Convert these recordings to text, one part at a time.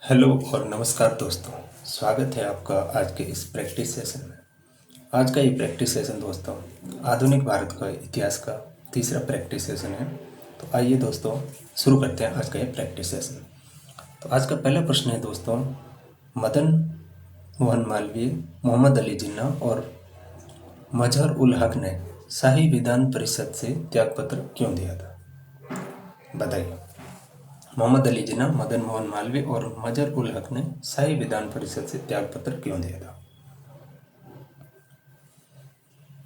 Hello और नमस्कार दोस्तों। स्वागत है आपका आज के इस प्रैक्टिस सेशन में। आज का ये प्रैक्टिस सेशन दोस्तों आधुनिक भारत का इतिहास का तीसरा प्रैक्टिस सेशन है। तो आइए दोस्तों शुरू करते हैं आज का ये प्रैक्टिस सेशन। तो आज का पहला प्रश्न है दोस्तों, मदन मोहन मालवीय, मोहम्मद अली जिन्ना और मजहर उल हक ने शाही विधान परिषद से त्यागपत्र क्यों दिया था? बताइए। मोहम्मद अली जिन्ना, मदन मोहन मालवीय और मजहर उल हक ने शाही विधान परिषद से त्यागपत्र क्यों दिया था?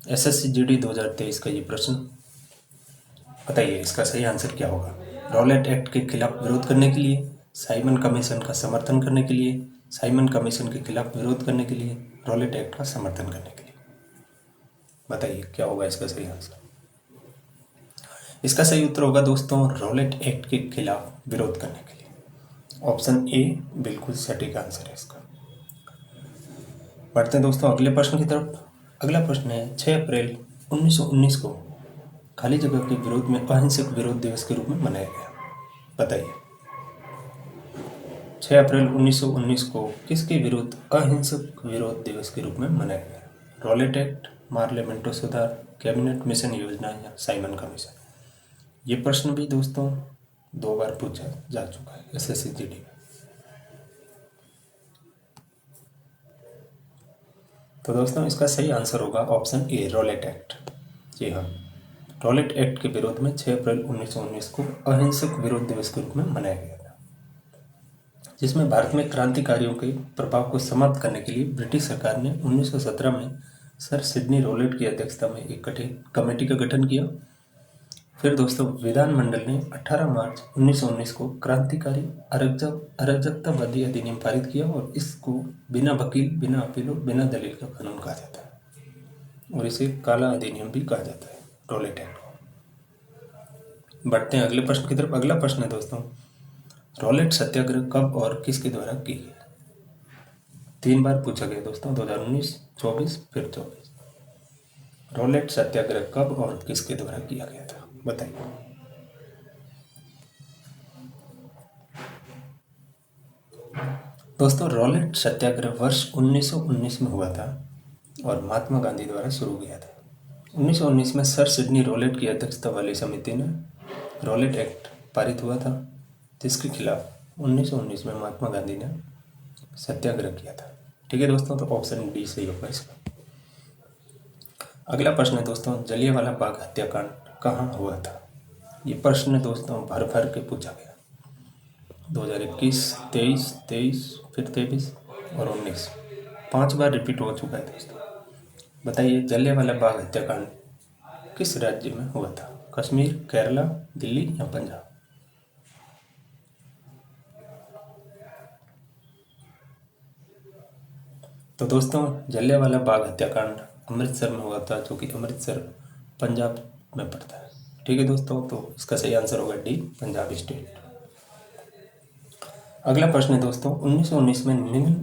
एसएससी जीडी 2023 का ये प्रश्न। बताइए इसका सही आंसर क्या होगा? रॉलेट एक्ट के खिलाफ विरोध करने के लिए, साइमन कमीशन का समर्थन करने के लिए, साइमन कमीशन के खिलाफ विरोध करने के लिए, रॉलेट एक्ट का समर्थन करने के लिए। बताइए क्या होगा इसका सही आंसर? इसका सही उत्तर होगा दोस्तों रॉलेट एक्ट के खिलाफ विरोध करने के लिए। ऑप्शन ए बिल्कुल सटीक आंसर है इसका। बढ़ते हैं दोस्तों अगले प्रश्न की तरफ। अगला प्रश्न है 6 अप्रैल 1919 को खाली जगह के विरोध में अहिंसक विरोध दिवस के रूप में मनाया गया। बताइए 6 अप्रैल 1919 को किसके विरुद्ध अहिंसक विरोध दिवस के रूप में मनाया गया? रॉलेट एक्ट, पार्लियामेंटो सुधार, कैबिनेट मिशन योजना या साइमन कमीशन? ये प्रश्न भी दोस्तों 2 बार पूछा जा चुका है एसएससी जीडी में। तो दोस्तों इसका सही आंसर होगा ऑप्शन ए रॉलेट एक्ट। जी हाँ, रॉलेट एक्ट के विरोध में 6 अप्रैल 1919 को अहिंसक विरोध दिवस के रूप में मनाया गया था, जिसमें भारत में क्रांतिकारियों के प्रभाव को समाप्त करने के लिए ब्रिटिश सरकार ने 1917 में सर सिडनी रॉलेट की अध्यक्षता में एक कमेटी का गठन किया। फिर दोस्तों विधानमंडल ने 18 मार्च 1919 को क्रांतिकारी अराजकतावादी अधिनियम पारित किया और इसको बिना वकील, बिना अपील और बिना दलील का कानून कहा जाता है और इसे काला अधिनियम भी कहा जाता है, रॉलेट एक्ट को। बढ़ते हैं अगले प्रश्न की तरफ। अगला प्रश्न है दोस्तों, रॉलेट सत्याग्रह कब और किसके द्वारा की गई? 3 बार पूछा गया दोस्तों, 2019, 24 फिर 24। रॉलेट सत्याग्रह कब और किसके द्वारा किया गया था? बताइए। दोस्तों रॉलेट सत्याग्रह वर्ष 1919 में हुआ था और महात्मा गांधी द्वारा शुरू किया था। 1919 में सर सिडनी रॉलेट की अध्यक्षता वाली समिति ने रॉलेट एक्ट पारित हुआ था, जिसके खिलाफ 1919 में महात्मा गांधी ने सत्याग्रह किया था। ठीक है दोस्तों, तो ऑप्शन डी सही होगा इसका। अगला प्रश्न है दोस्तों, जलियांवाला बाग हत्याकांड कहाँ हुआ था? ये प्रश्न दोस्तों भर भर के पूछा गया। 2021, 23 फिर 23 और 19 5 बार रिपीट हो चुका है दोस्तों। बताइए जलियांवाला बाग हत्याकांड किस राज्य में हुआ था? कश्मीर, केरला, दिल्ली या पंजाब? तो दोस्तों जलियांवाला बाग हत्याकांड अमृतसर में हुआ था, जो कि अमृतसर पंजाब में पड़ता है। ठीक है दोस्तों, तो इसका सही आंसर होगा डी, पंजाब स्टेट। अगला प्रश्न है दोस्तों, 1919 में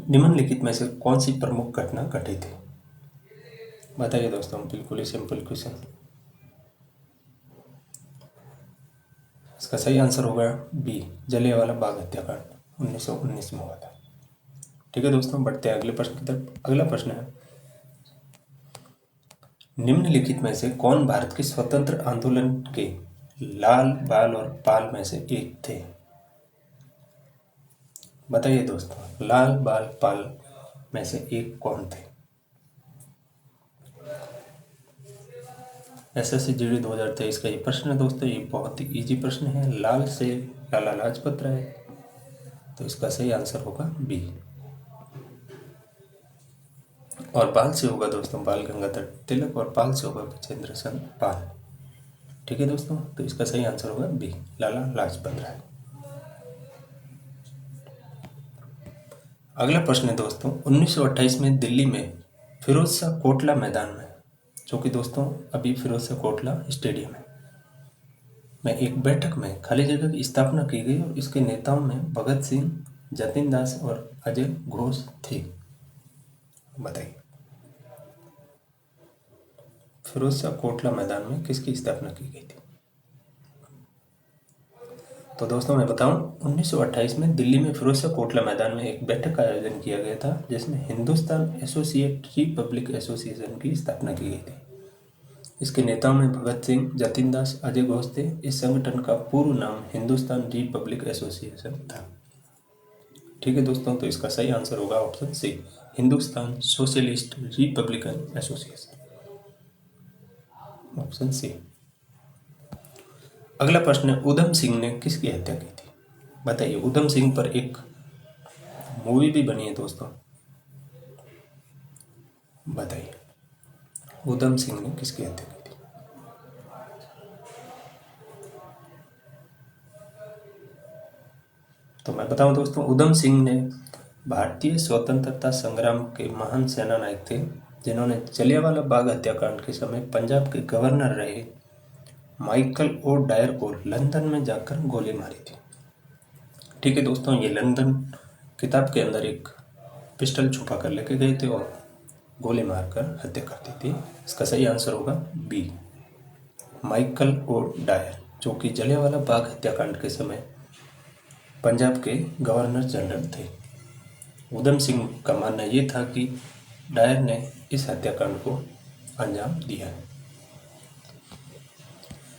निम्नलिखित में से कौन सी प्रमुख घटना घटी थी? बताइए दोस्तों, बिल्कुल ही सिंपल क्वेश्चन। इसका सही आंसर होगा बी, जलियांवाला बाग हत्याकांड 1919 में हुआ था। ठीक है दोस्तों, बढ़ते हैं अगले प्रश्न की तरफ। अगला प्रश्न है, निम्नलिखित में से कौन भारत के स्वतंत्र आंदोलन के लाल, बाल और पाल में से एक थे? बताइए दोस्तों, लाल, बाल, पाल में से एक कौन थे? एसएससी जीडी 2023 का ये प्रश्न है दोस्तों, ये बहुत ही इजी प्रश्न है। लाल से लाला लाजपत राय, तो इसका सही आंसर होगा बी। और बाल से होगा दोस्तों बाल गंगाधर तिलक और पाल से होगा विजेंद्र सिंह पाल। ठीक है दोस्तों, तो इसका सही आंसर होगा बी, लाला लाजपत राय। अगला प्रश्न है दोस्तों, 1928 में दिल्ली में फिरोज शाह कोटला मैदान में, जो कि दोस्तों अभी फिरोज शाह कोटला स्टेडियम है, में एक बैठक में खाली जगह की स्थापना की गई और इसके नेताओं में भगत सिंह, जतिन दास और अजय घोष थे। बताइए फिरोज शाह कोटला मैदान में किसकी स्थापना की गई थी? तो दोस्तों मैं बताऊं, 1928 में दिल्ली में फिरोजशाह कोटला मैदान में एक बैठक का आयोजन किया गया था, जिसमें हिंदुस्तान एसोसिएट रिपब्लिक एसोसिएशन की स्थापना की गई थी। इसके नेताओं में भगत सिंह, जतिन दास, अजय घोष थे। इस संगठन का पूर्ण नाम हिंदुस्तान रिपब्लिक एसोसिएशन था। ठीक है दोस्तों, तो इसका सही आंसर होगा option C, Hindustan socialist republican association, option C. अगला प्रश्न है, उधम सिंह ने किसकी हत्या की थी? बताइए। उधम सिंह पर एक मूवी भी बनी है दोस्तों, बताइए उधम सिंह ने किसकी हत्या की थी? तो मैं बताऊं दोस्तों, उधम सिंह ने भारतीय स्वतंत्रता संग्राम के महान सेनानायक थे, जिन्होंने जलियांवाला बाग हत्याकांड के समय पंजाब के गवर्नर रहे माइकल ओ डायर को लंदन में जाकर गोली मारी थी। ठीक है दोस्तों, ये लंदन किताब के अंदर एक पिस्टल छुपा कर लेके गए थे और गोली मारकर हत्या कर दी थी। इसका सही आंसर होगा बी, माइकल ओ डायर, जो कि जलियांवाला बाग हत्याकांड के समय पंजाब के गवर्नर जनरल थे। उधम सिंह का मानना ये था कि डायर ने इस हत्याकांड को अंजाम दिया है।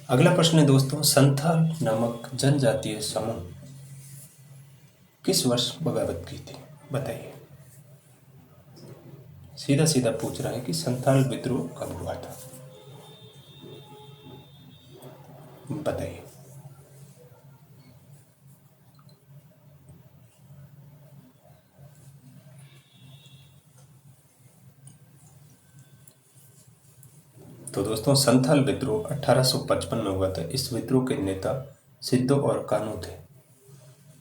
अगला प्रश्न है दोस्तों, संथाल नामक जनजातीय समूह किस वर्ष बगावत की थी? बताइए। सीधा सीधा पूछ रहा है कि संथाल विद्रोह कब हुआ था? बताइए। तो दोस्तों, संथाल विद्रोह 1855 में हुआ था। इस विद्रोह के नेता सिद्धो और कानू थे।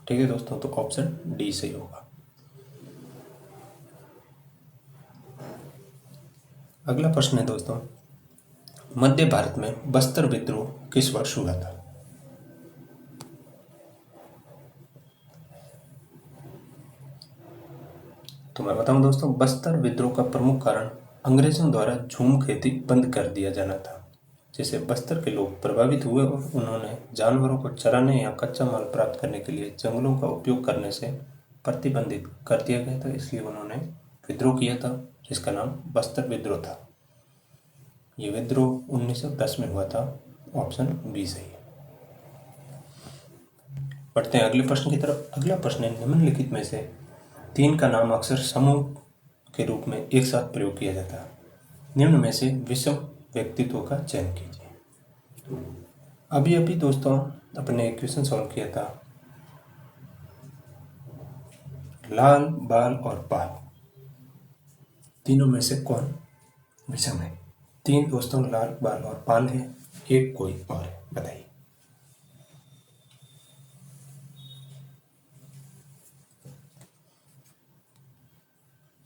ठीक है दोस्तों, तो ऑप्शन डी सही होगा। अगला प्रश्न है दोस्तों, मध्य भारत में बस्तर विद्रोह किस वर्ष हुआ था? तो मैं बताऊं दोस्तों, बस्तर विद्रोह का प्रमुख कारण अंग्रेजों द्वारा झूम खेती बंद कर दिया जाना था, जिससे बस्तर के लोग प्रभावित हुए और उन्होंने जानवरों को चराने या कच्चा माल प्राप्त करने के लिए जंगलों का उपयोग करने से प्रतिबंधित कर दिया गया था। इसलिए उन्होंने विद्रोह किया था, जिसका नाम बस्तर विद्रोह था। ये विद्रोह 1910 में हुआ था, ऑप्शन बी सही है। बढ़ते हैं अगले प्रश्न की तरफ। अगला प्रश्न है, निम्नलिखित में से तीन का नाम अक्सर समूह के रूप में एक साथ प्रयोग किया जाता है। निम्न में से विषम व्यक्तित्व का चयन कीजिए। अभी अभी दोस्तों अपने एक क्वेश्चन सॉल्व किया था, लाल, बाल और पाल, तीनों में से कौन विषम है? तीन दोस्तों लाल, बाल और पाल है, एक कोई और है, बताइए।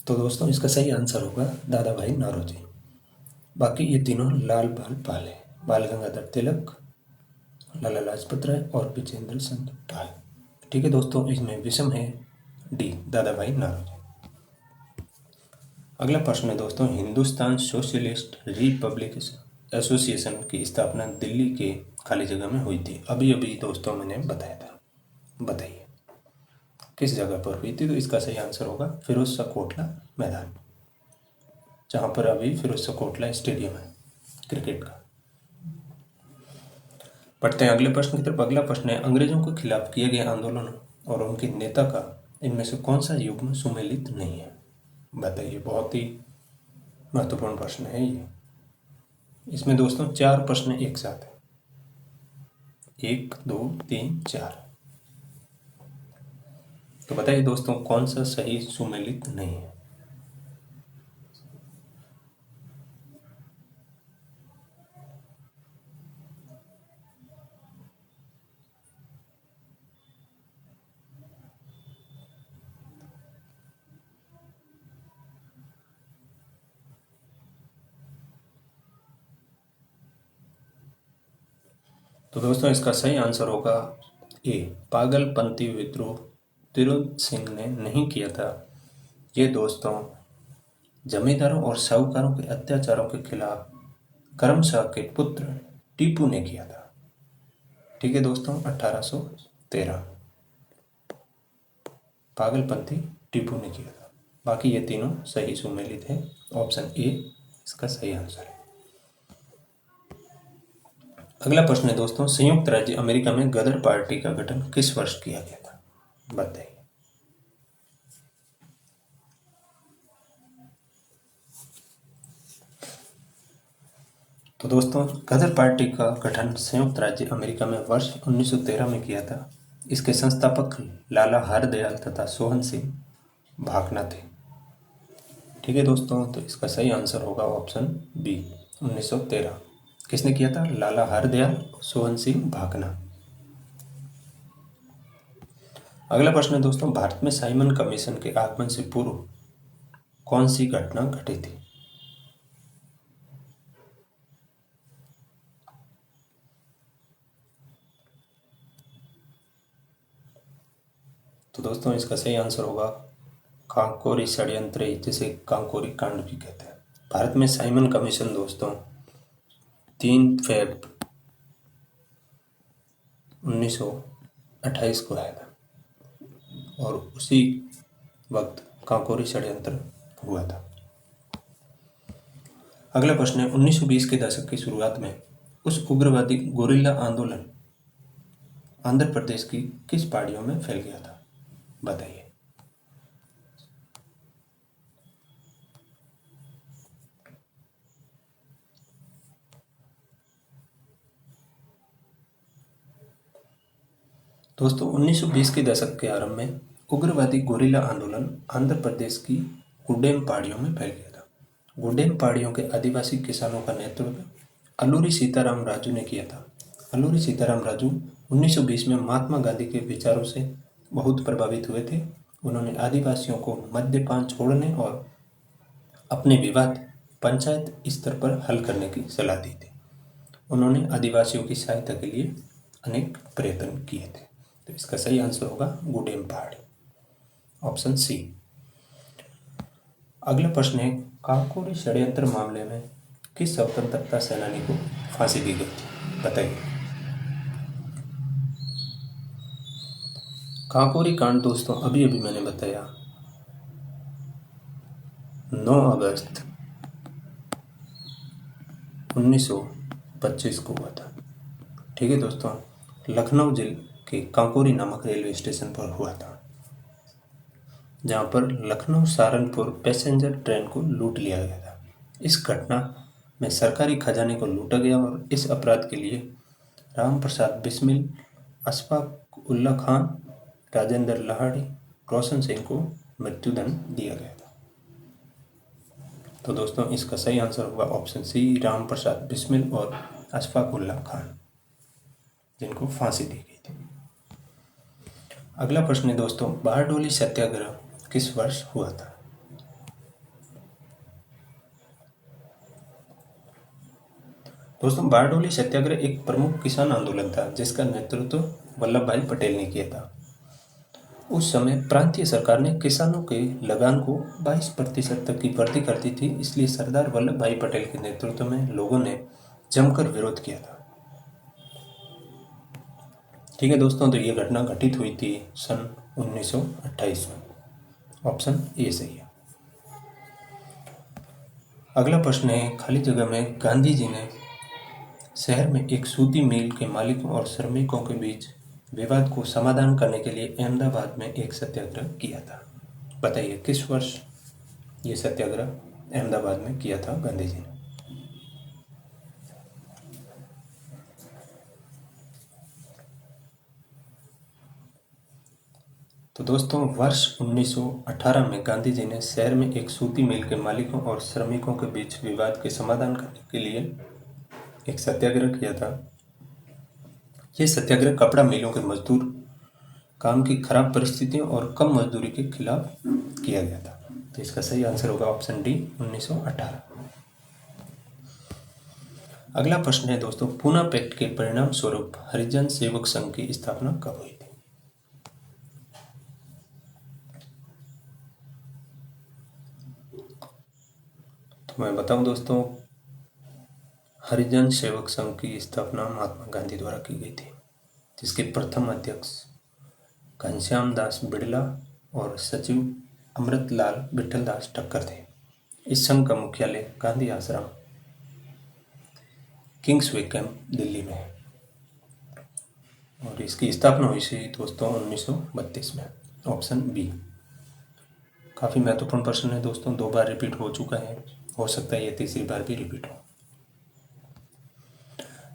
तो दोस्तों इसका सही आंसर होगा दादा भाई नौरोजी। बाकी ये तीनों लाल, बाल, पाल है। बाल गंगाधर तिलक, लाला लाजपत राय और विजेंद्र चंद्र पाल। ठीक है दोस्तों, इसमें विषम है डी, दादा भाई नौरोजी। अगला प्रश्न है दोस्तों, हिंदुस्तान सोशलिस्ट रिपब्लिक एसोसिएशन की स्थापना दिल्ली के खाली जगह में हुई थी। अभी अभी दोस्तों मैंने बताया था, बताइए किस जगह पर हुई थी? तो इसका सही आंसर होगा फिरोजशाह कोटला मैदान, जहाँ पर अभी फिरोजशाह कोटला स्टेडियम है क्रिकेट का। पढ़ते हैं अगले प्रश्न की तरफ। अगला प्रश्न है, अंग्रेजों के खिलाफ किए गए आंदोलन और उनके नेता का इनमें से कौन सा युग्म सुमेलित नहीं है? बताइए। बहुत ही महत्वपूर्ण प्रश्न है ये। इसमें दोस्तों चार प्रश्न एक साथ है, 1, 2, 3, 4। तो बताइए दोस्तों कौन सा सही सुमेलित नहीं है? तो दोस्तों इसका सही आंसर होगा ए, पागलपंथी विद्रोह तिरुद सिंह ने नहीं किया था। ये दोस्तों जमींदारों और साहूकारों के अत्याचारों के खिलाफ करमशाह के पुत्र टीपू ने किया था। ठीक है दोस्तों, 1800 1913। पागलपंथी टीपू ने किया था। बाकी ये तीनों सही सुमेलित है। ऑप्शन ए इसका सही आंसर है। अगला प्रश्न है दोस्तों, संयुक्त राज्य अमेरिका में गदर पार्टी का गठन किस वर्ष किया गया था? बताइए। तो दोस्तों, गदर पार्टी का गठन संयुक्त राज्य अमेरिका में वर्ष 1913 में किया था। इसके संस्थापक लाला हरदयाल तथा सोहन सिंह भाकना थे। ठीक है दोस्तों, तो इसका सही आंसर होगा ऑप्शन बी 1913। किसने किया था? लाला हरदयाल, सोहन सिंह भाकना। अगला प्रश्न है दोस्तों, भारत में साइमन कमीशन के आगमन से पूर्व कौन सी घटना घटी थी? तो दोस्तों, इसका सही आंसर होगा कांकोरी षड्यंत्र, जिसे कांकोरी कांड भी कहते हैं। भारत में साइमन कमीशन दोस्तों 3 फेब 1928 को आया था और उसी वक्त कांकोरी षड्यंत्र हुआ था। अगला प्रश्न है, 1920 के दशक की शुरुआत में उस उग्रवादी गोरिल्ला आंदोलन आंध्र प्रदेश की किस पहाड़ियों में फैल गया था? बताइए। दोस्तों, 1920 के दशक के आरंभ में उग्रवादी गोरिल्ला आंदोलन आंध्र प्रदेश की गुड्डेम पहाड़ियों में फैल गया था। गुड्डेम पहाड़ियों के आदिवासी किसानों का नेतृत्व अल्लूरी सीताराम राजू ने किया था। अल्लूरी सीताराम राजू 1920 में महात्मा गांधी के विचारों से बहुत प्रभावित हुए थे। उन्होंने आदिवासियों को मद्यपान छोड़ने और अपने विवाद पंचायत स्तर पर हल करने की सलाह दी थी। उन्होंने आदिवासियों की सहायता के लिए अनेक प्रयत्न किए थे। तो इसका सही आंसर होगा गुडेम पहाड़ी, ऑप्शन सी। अगला प्रश्न है, काकोरी षड्यंत्र मामले में किस स्वतंत्रता सेनानी को फांसी दी गई थी? बताइए। काकोरी कांड दोस्तों अभी अभी मैंने बताया 9 अगस्त 1925 को हुआ था। ठीक है दोस्तों, लखनऊ जिले के काकोरी नामक रेलवे स्टेशन पर हुआ था, जहां पर लखनऊ सहारनपुर पैसेंजर ट्रेन को लूट लिया गया था। इस घटना में सरकारी खजाने को लूटा गया और इस अपराध के लिए राम प्रसाद बिस्मिल, अशफाक उल्ला खान, राजेंद्र लाहिड़ी, रोशन सिंह को मृत्युदंड दिया गया था। तो दोस्तों, इसका सही आंसर होगा ऑप्शन सी, राम प्रसाद बिस्मिल और अशफाक उल्ला खान, जिनको फांसी दी गई थी। अगला प्रश्न है दोस्तों, बारडोली सत्याग्रह किस वर्ष हुआ था? दोस्तों, बारडोली सत्याग्रह एक प्रमुख किसान आंदोलन था जिसका नेतृत्व वल्लभ भाई पटेल ने किया था। उस समय प्रांतीय सरकार ने किसानों के लगान को 22% तक की वृद्धि कर दी थी, इसलिए सरदार वल्लभ भाई पटेल के नेतृत्व में लोगों ने जमकर विरोध किया था। ठीक है दोस्तों, तो ये घटना घटित हुई थी सन 1928 में, ऑप्शन ए सही है। अगला प्रश्न है, खाली जगह में गांधी जी ने शहर में एक सूती मिल के मालिकों और श्रमिकों के बीच विवाद को समाधान करने के लिए अहमदाबाद में एक सत्याग्रह किया था। बताइए किस वर्ष ये सत्याग्रह अहमदाबाद में किया था गांधी जी ने? तो दोस्तों, वर्ष 1918 में गांधी जी ने शहर में एक सूती मिल के मालिकों और श्रमिकों के बीच विवाद के समाधान करने के लिए एक सत्याग्रह किया था। ये सत्याग्रह कपड़ा मिलों के मजदूर काम की खराब परिस्थितियों और कम मजदूरी के खिलाफ किया गया था। तो इसका सही आंसर होगा ऑप्शन डी 1918। अगला प्रश्न है दोस्तों, पूना पैक्ट के परिणाम स्वरूप हरिजन सेवक संघ की स्थापना कब हुई थी? तो मैं बताऊं दोस्तों, हरिजन सेवक संघ की स्थापना महात्मा गांधी द्वारा की गई थी, जिसके प्रथम अध्यक्ष घनश्याम दास बिड़ला और सचिव अमृतलाल विठलदास ठक्कर थे। इस संघ का मुख्यालय गांधी आश्रम किंग्सवे कैंप दिल्ली में है और इसकी स्थापना हुई थी दोस्तों 1932 में। Option B. काफ़ी महत्वपूर्ण प्रश्न है दोस्तों, 2 बार रिपीट हो चुका है, हो सकता है ये तीसरी बार भी रिपीट हो।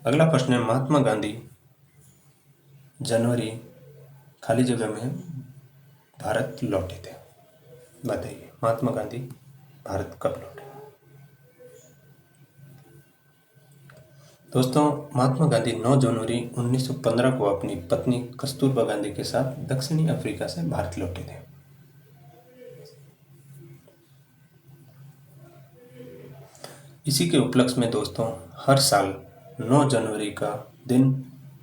अगला प्रश्न है, महात्मा गांधी जनवरी खाली जगह में भारत लौटे थे। बताइए महात्मा गांधी भारत कब लौटे। दोस्तों महात्मा गांधी 9 जनवरी 1915 को अपनी पत्नी कस्तूरबा गांधी के साथ दक्षिणी अफ्रीका से भारत लौटे थे। इसी के उपलक्ष्य में दोस्तों हर साल 9 जनवरी का दिन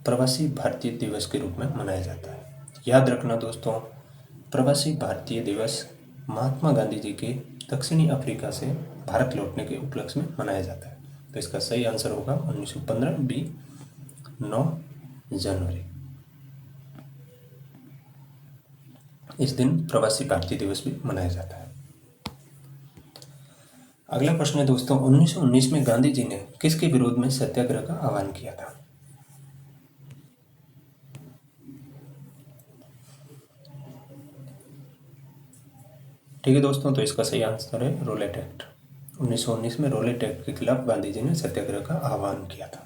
प्रवासी भारतीय दिवस के रूप में मनाया जाता है। याद रखना दोस्तों, प्रवासी भारतीय दिवस महात्मा गांधी जी के दक्षिणी अफ्रीका से भारत लौटने के उपलक्ष्य में मनाया जाता है। तो इसका सही आंसर होगा 1915 बी 9 जनवरी। इस दिन प्रवासी भारतीय दिवस भी मनाया जाता है। अगला प्रश्न है दोस्तों, 1919 में गांधी जी ने किसके विरोध में सत्याग्रह का आह्वान किया था। ठीक है दोस्तों, तो इसका सही आंसर है रोलेट एक्ट। 1919 में रोलेट एक्ट के खिलाफ गांधी जी ने सत्याग्रह का आह्वान किया था।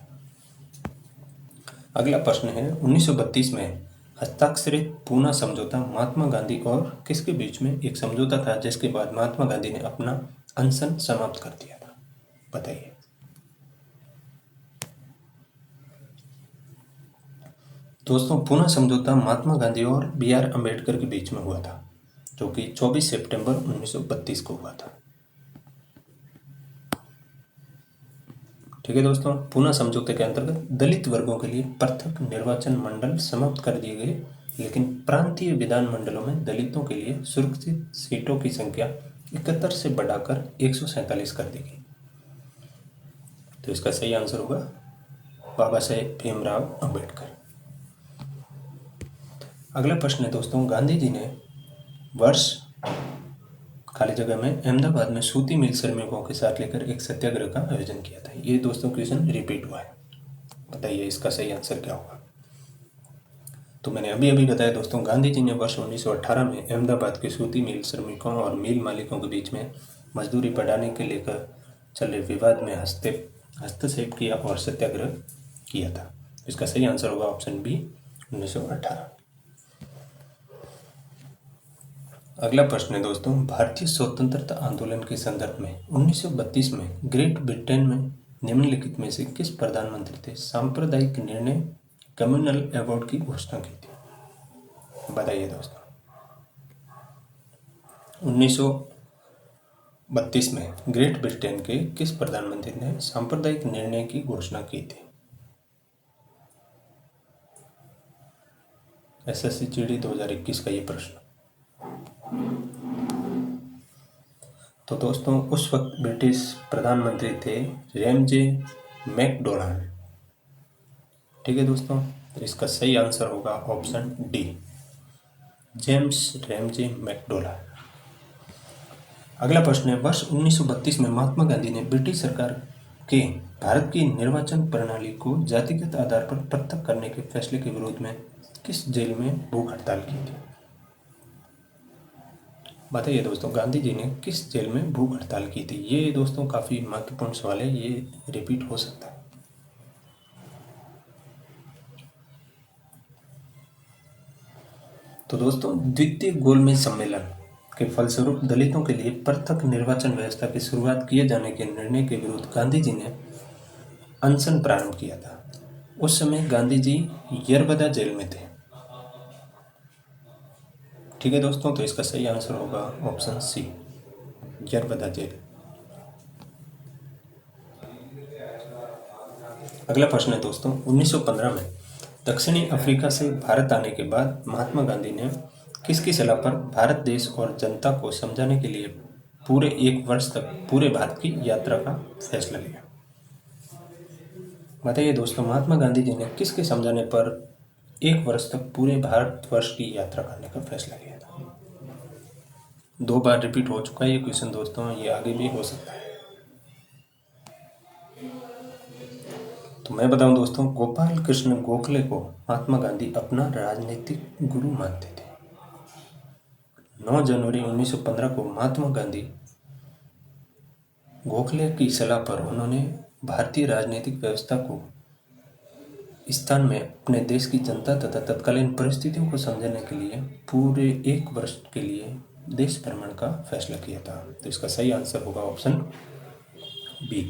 अगला प्रश्न है, 1932 में हस्ताक्षरित पूना समझौता महात्मा गांधी और किसके बीच में एक समझौता था जिसके बाद महात्मा गांधी ने अपना अनशन समाप्त कर दिया था। बताइए। दोस्तों पूना समझौता महात्मा गांधी और BR अम्बेडकर के बीच में हुआ था, जो कि 24 सितंबर 1932 को हुआ था। ठीक है दोस्तों, पूना समझौते के अंतर्गत दलित वर्गों के लिए पृथक निर्वाचन मंडल समाप्त कर दिए गए, लेकिन प्रांतीय विधानमंडलों में दलितों के लिए सुरक्षित सीटों की संख्या 71 से बढ़ाकर 147 कर दी गई। तो इसका सही आंसर होगा बाबा साहेब भीमराव अंबेडकर। अगला प्रश्न है दोस्तों, गांधी जी ने वर्ष खाली जगह में अहमदाबाद में सूती मिल श्रमिकों के साथ लेकर एक सत्याग्रह का आयोजन किया था। ये दोस्तों क्वेश्चन रिपीट हुआ है। बताइए इसका सही आंसर क्या होगा। तो मैंने अभी अभी बताया दोस्तों, गांधी जी ने वर्ष 1918 में अहमदाबाद के सूती मिल श्रमिकों और मिल मालिकों के बीच में मजदूरी बढ़ाने के लेकर चले विवाद में हस्तक्षेप किया और सत्याग्रह किया था। इसका सही आंसर होगा ऑप्शन बी 1918। अगला प्रश्न है दोस्तों, भारतीय स्वतंत्रता आंदोलन के संदर्भ में 1932 में ग्रेट ब्रिटेन में निम्नलिखित में से किस प्रधानमंत्री थे सांप्रदायिक निर्णय कम्युनल अवार्ड की घोषणा की थी। बताइए दोस्तों। 1932 में ग्रेट ब्रिटेन के किस प्रधानमंत्री ने सांप्रदायिक निर्णय की घोषणा की थी। SSC GD 2021 का ये प्रश्न। तो दोस्तों उस वक्त ब्रिटिश प्रधानमंत्री थे रैमजे मैकडोनाल्ड। ठीक है दोस्तों, तो इसका सही आंसर होगा option D James Ramsay MacDonald. अगला प्रश्न है, वर्ष 1932 में महात्मा गांधी ने ब्रिटिश सरकार के भारत की निर्वाचन प्रणाली को जातिगत आधार पर पृथक करने के फैसले के विरोध में किस जेल में भूख हड़ताल की थी। बताइए दोस्तों, गांधी जी ने किस जेल में भूख हड़ताल की थी। ये दोस्तों काफ़ी महत्वपूर्ण सवाल है, ये रिपीट हो सकता है। तो दोस्तों द्वितीय गोलमेज सम्मेलन के फलस्वरूप दलितों के लिए पृथक निर्वाचन व्यवस्था की शुरुआत किए जाने के निर्णय के विरुद्ध गांधी जी ने अनशन प्रारंभ किया था। उस समय गांधी जी यरबदा जेल में थे। ठीक है दोस्तों, तो इसका सही आंसर होगा ऑप्शन सी यरबदा जेल। अगला प्रश्न है दोस्तों, 1915 में दक्षिणी अफ्रीका से भारत आने के बाद महात्मा गांधी ने किसकी सलाह पर भारत देश और जनता को समझाने के लिए पूरे 1 वर्ष तक पूरे भारत की यात्रा का फैसला लिया। बताइए दोस्तों, महात्मा गांधी जी ने किसके समझाने पर 1 वर्ष तक पूरे भारतवर्ष की यात्रा करने का फैसला किया था। 2 बार रिपीट हो चुका है ये क्वेश्चन दोस्तों, ये आगे भी हो सकता है। तो मैं बताऊं दोस्तों, गोपाल कृष्ण गोखले को महात्मा गांधी अपना राजनीतिक गुरु मानते थे। 9 जनवरी 1915 को महात्मा गांधी गोखले की सलाह पर उन्होंने भारतीय राजनीतिक व्यवस्था को स्थान में अपने देश की जनता तथा तत्कालीन परिस्थितियों को समझने के लिए पूरे 1 वर्ष के लिए देश भ्रमण का फैसला किया था। तो इसका सही आंसर होगा ऑप्शन बी,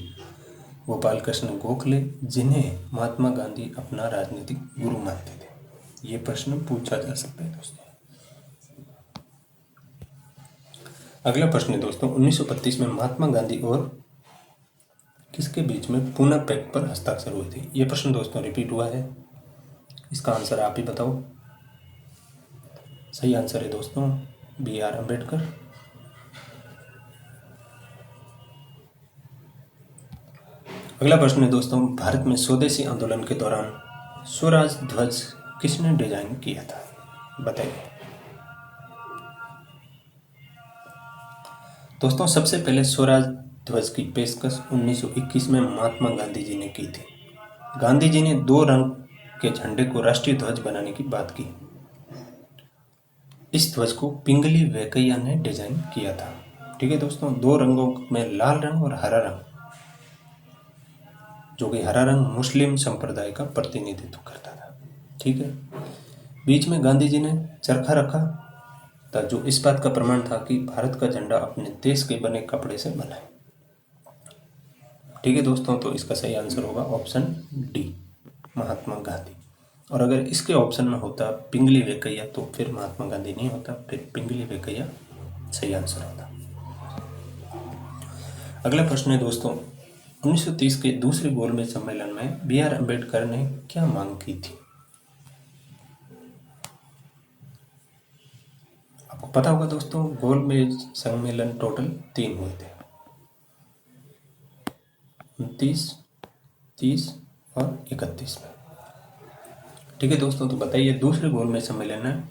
गोपाल कृष्ण गोखले, जिन्हें महात्मा गांधी अपना राजनीतिक गुरु मानते थे। ये प्रश्न पूछा जा सकता है दोस्तों। अगला प्रश्न है दोस्तों, 1932 में महात्मा गांधी और किसके बीच में पूना पैक्ट पर हस्ताक्षर हुए थे। ये प्रश्न दोस्तों रिपीट हुआ है, इसका आंसर आप ही बताओ। सही आंसर है दोस्तों BR अम्बेडकर। अगला प्रश्न है दोस्तों, भारत में स्वदेशी आंदोलन के दौरान स्वराज ध्वज किसने डिजाइन किया था, बताइए। दोस्तों सबसे पहले स्वराज ध्वज की पेशकश 1921 में महात्मा गांधी जी ने की थी। गांधी जी ने 2 रंग के झंडे को राष्ट्रीय ध्वज बनाने की बात की। इस ध्वज को पिंगली वेंकैया ने डिजाइन किया था। ठीक है दोस्तों, 2 रंगों में लाल रंग और हरा रंग, जो कि हरा रंग मुस्लिम संप्रदाय का प्रतिनिधित्व करता था। ठीक है, बीच में गांधी जी ने चरखा रखा था, जो इस बात का प्रमाण था कि भारत का झंडा अपने देश के बने कपड़े से बना है। ठीक है दोस्तों, तो इसका सही आंसर होगा ऑप्शन डी, महात्मा गांधी। और अगर इसके ऑप्शन में होता पिंगली वेंकैया तो फिर महात्मा गांधी नहीं होता, फिर पिंगली वेंकैया सही आंसर होता। अगला प्रश्न है दोस्तों, 1930 के दूसरे गोलमेज सम्मेलन में BR अम्बेडकर ने क्या मांग की थी। आपको पता होगा दोस्तों, गोलमेज सम्मेलन टोटल 3 हुए थे, 29, 30 और 31 में। ठीक है दोस्तों, तो बताइए दूसरे गोलमेज सम्मेलन में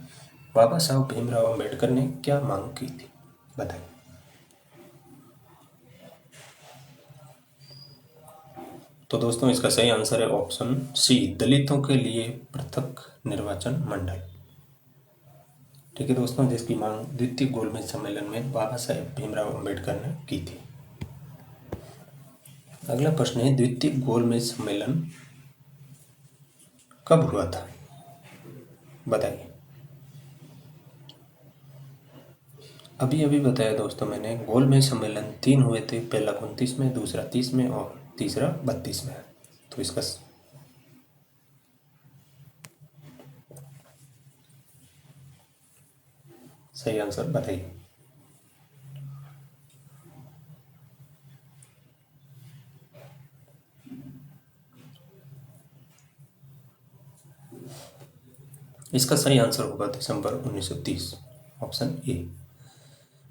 बाबा साहब भीमराव अम्बेडकर ने क्या मांग की थी, बताइए। तो दोस्तों इसका सही आंसर है ऑप्शन सी, दलितों के लिए पृथक निर्वाचन मंडल। ठीक है दोस्तों, जिसकी मांग द्वितीय गोलमेज सम्मेलन में बाबा साहेब भीमराव अम्बेडकर ने की थी। अगला प्रश्न है, द्वितीय गोलमेज सम्मेलन कब हुआ था, बताइए। अभी अभी बताया दोस्तों मैंने, गोलमेज सम्मेलन 3 हुए थे, पहला 29 में, दूसरा 30 में और तीसरा 32 में। तो इसका सही आंसर बताइए। इसका सही आंसर होगा दिसंबर 1930, ऑप्शन ए।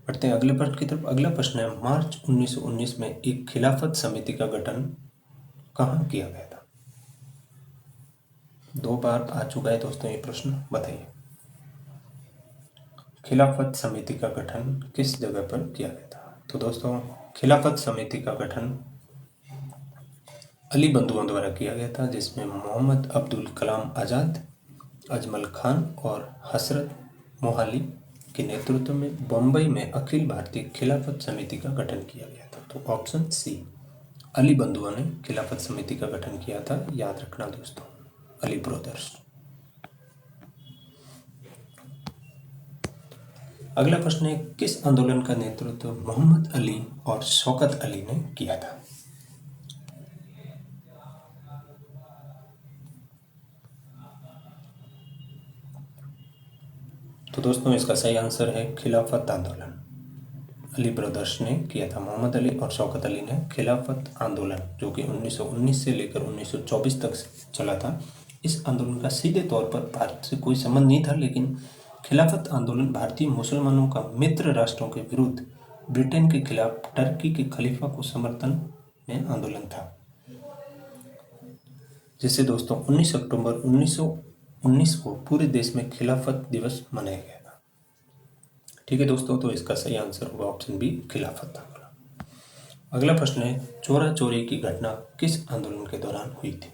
बढ़ते हैं अगले प्रश्न की तरफ। अगला प्रश्न है, मार्च 1919 में एक खिलाफत समिति का गठन कहाँ किया गया था। 2 बार आ चुका है दोस्तों ये प्रश्न, बताइए। खिलाफत समिति का गठन किस जगह पर किया गया था। तो दोस्तों खिलाफत समिति का गठन अली बंधुओं द्वारा किया गया था, जिसमें मोहम्मद अब्दुल कलाम आज़ाद, अजमल खान और हसरत मोहाली के नेतृत्व में बम्बई में अखिल भारतीय खिलाफत समिति का गठन किया गया था। तो ऑप्शन सी, अली बंधुओं ने खिलाफत समिति का गठन किया था, याद रखना दोस्तों, अली ब्रदर्स। अगला प्रश्न है, किस आंदोलन का नेतृत्व मोहम्मद अली और शौकत अली ने किया था। तो दोस्तों इसका सही आंसर है खिलाफत आंदोलन, अली ब्रदर्स ने किया था। मोहम्मद अली और शौकत अली ने खिलाफत आंदोलन, जो कि 1919 से लेकर 1924 तक चला था। इस आंदोलन का सीधे तौर पर भारत से कोई संबंध नहीं था, लेकिन खिलाफत आंदोलन भारतीय मुसलमानों का मित्र राष्ट्रों के विरुद्ध ब्रिटेन के खिलाफ टर्की के खलीफा को समर्थन में आंदोलन था, जिसे दोस्तों 19 अक्टूबर 19 को पूरे देश में खिलाफत दिवस मनाया गया था। ठीक है दोस्तों, तो इसका सही आंसर होगा ऑप्शन बी, खिलाफत आंदोलन। अगला प्रश्न है, चोरा चोरी की घटना किस आंदोलन के दौरान हुई थी?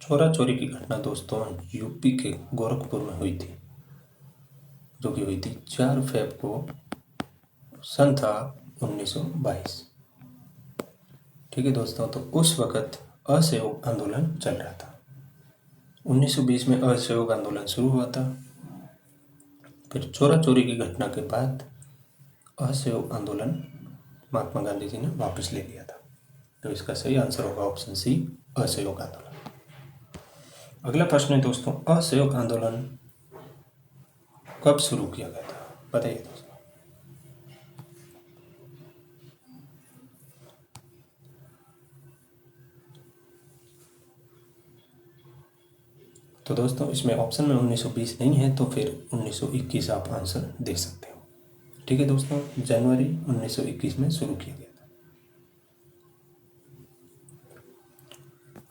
चोरा चोरी की घटना दोस्तों यूपी के गोरखपुर में हुई थी, जो कि हुई थी 4 फेब को सन था 1922। ठीक है दोस्तों, तो उस वक़्त असहयोग आंदोलन चल रहा था। 1920 में असहयोग आंदोलन शुरू हुआ था, फिर चोरा चोरी की घटना के बाद असहयोग आंदोलन महात्मा गांधी जी ने वापस ले लिया था। तो इसका सही आंसर होगा ऑप्शन सी, असहयोग आंदोलन। अगला प्रश्न है दोस्तों, असहयोग आंदोलन कब शुरू किया गया था? बताइए दोस्तों। तो दोस्तों इसमें ऑप्शन में 1920 नहीं है, तो फिर 1921 आप आंसर दे सकते हो। ठीक है दोस्तों, जनवरी 1921 में शुरू किया गया था।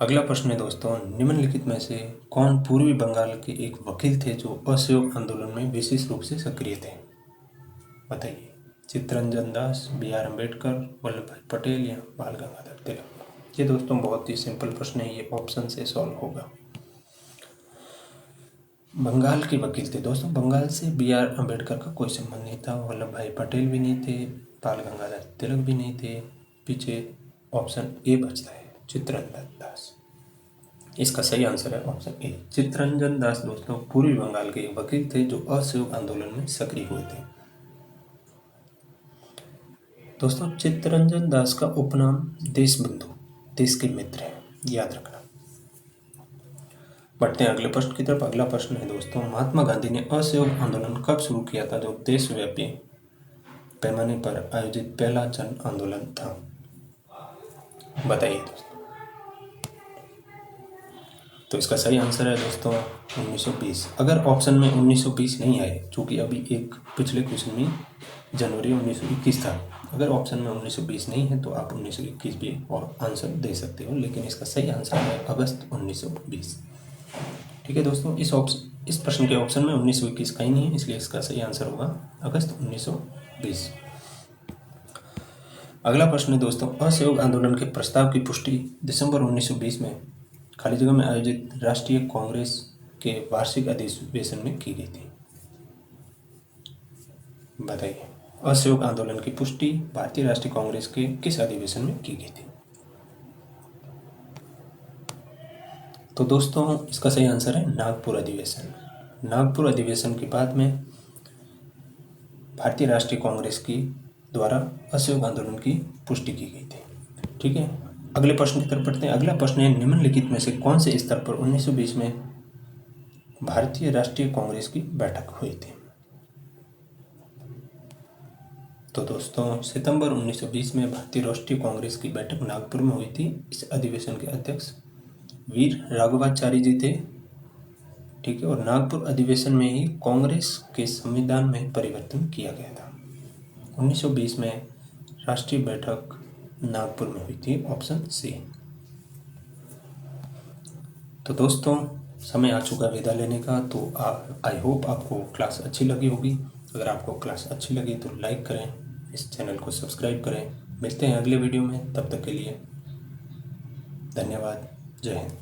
अगला प्रश्न है दोस्तों, निम्नलिखित में से कौन पूर्वी बंगाल के एक वकील थे जो असहयोग आंदोलन में विशेष रूप से सक्रिय थे? बताइए। चित्तरंजन दास, B.R. अम्बेडकर, वल्लभ भाई पटेल या बाल गंगाधर तिलक? ये दोस्तों बहुत ही सिंपल प्रश्न है, ये ऑप्शन से सॉल्व होगा। बंगाल के वकील थे दोस्तों, बंगाल से B.R. अम्बेडकर का कोई संबंध नहीं था, वल्लभ भाई पटेल भी नहीं थे, बाल गंगाधर तिलक भी नहीं थे। पीछे ऑप्शन ए बचता है, चित्तरंजन दास। इसका सही आंसर है ऑप्शन ए, चित्तरंजन दास दोस्तों पूर्वी बंगाल के एक वकील थे जो असहयोग आंदोलन में सक्रिय हुए थे। दोस्तों चित्तरंजन दास का उपनाम देशबंधु, देश के मित्र है, याद रखना। बढ़ते हैं अगले प्रश्न की तरफ। अगला प्रश्न है दोस्तों, महात्मा गांधी ने असहयोग आंदोलन कब शुरू किया था, जो देशव्यापी पैमाने पर आयोजित पहला जन आंदोलन था? बताइए दोस्तों। तो इसका सही आंसर है दोस्तों 1920। अगर ऑप्शन में 1920 नहीं आए, चूँकि अभी एक पिछले क्वेश्चन में जनवरी 1921 था, अगर ऑप्शन में 1920 नहीं है तो आप 1921 भी और आंसर दे सकते हो, लेकिन इसका सही आंसर है अगस्त 1920। ठीक है दोस्तों, इस प्रश्न के ऑप्शन में 1921 का ही नहीं है, इसलिए इसका सही आंसर होगा अगस्त 1920। अगला प्रश्न है दोस्तों, असहयोग आंदोलन के प्रस्ताव की पुष्टि दिसंबर 1920 में खाली जगह में आयोजित राष्ट्रीय कांग्रेस के वार्षिक अधिवेशन में की गई थी? बताइए। असहयोग आंदोलन की पुष्टि भारतीय राष्ट्रीय कांग्रेस के किस अधिवेशन में की गई थी? तो दोस्तों इसका सही आंसर है नागपुर अधिवेशन। नागपुर अधिवेशन के बाद में भारतीय राष्ट्रीय कांग्रेस की द्वारा असहयोग आंदोलन की पुष्टि की गई थी। ठीक है, अगले प्रश्न की तरफ बढ़ते हैं। अगला प्रश्न है, निम्नलिखित में से कौन से स्तर पर 1920 में भारतीय राष्ट्रीय कांग्रेस की बैठक हुई थी? तो दोस्तों सितंबर 1920 में भारतीय राष्ट्रीय कांग्रेस की बैठक नागपुर में हुई थी। इस अधिवेशन के अध्यक्ष वीर राघवाचारी जी थे। ठीक है, और नागपुर अधिवेशन में ही कांग्रेस के संविधान में परिवर्तन किया गया था। 1920 में राष्ट्रीय बैठक नागपुर में हुई थी, ऑप्शन सी। तो दोस्तों समय आ चुका विदा लेने का, तो आई होप आपको क्लास अच्छी लगी होगी। अगर आपको क्लास अच्छी लगी तो लाइक करें, इस चैनल को सब्सक्राइब करें। मिलते हैं अगले वीडियो में, तब तक के लिए धन्यवाद। जय हिंद।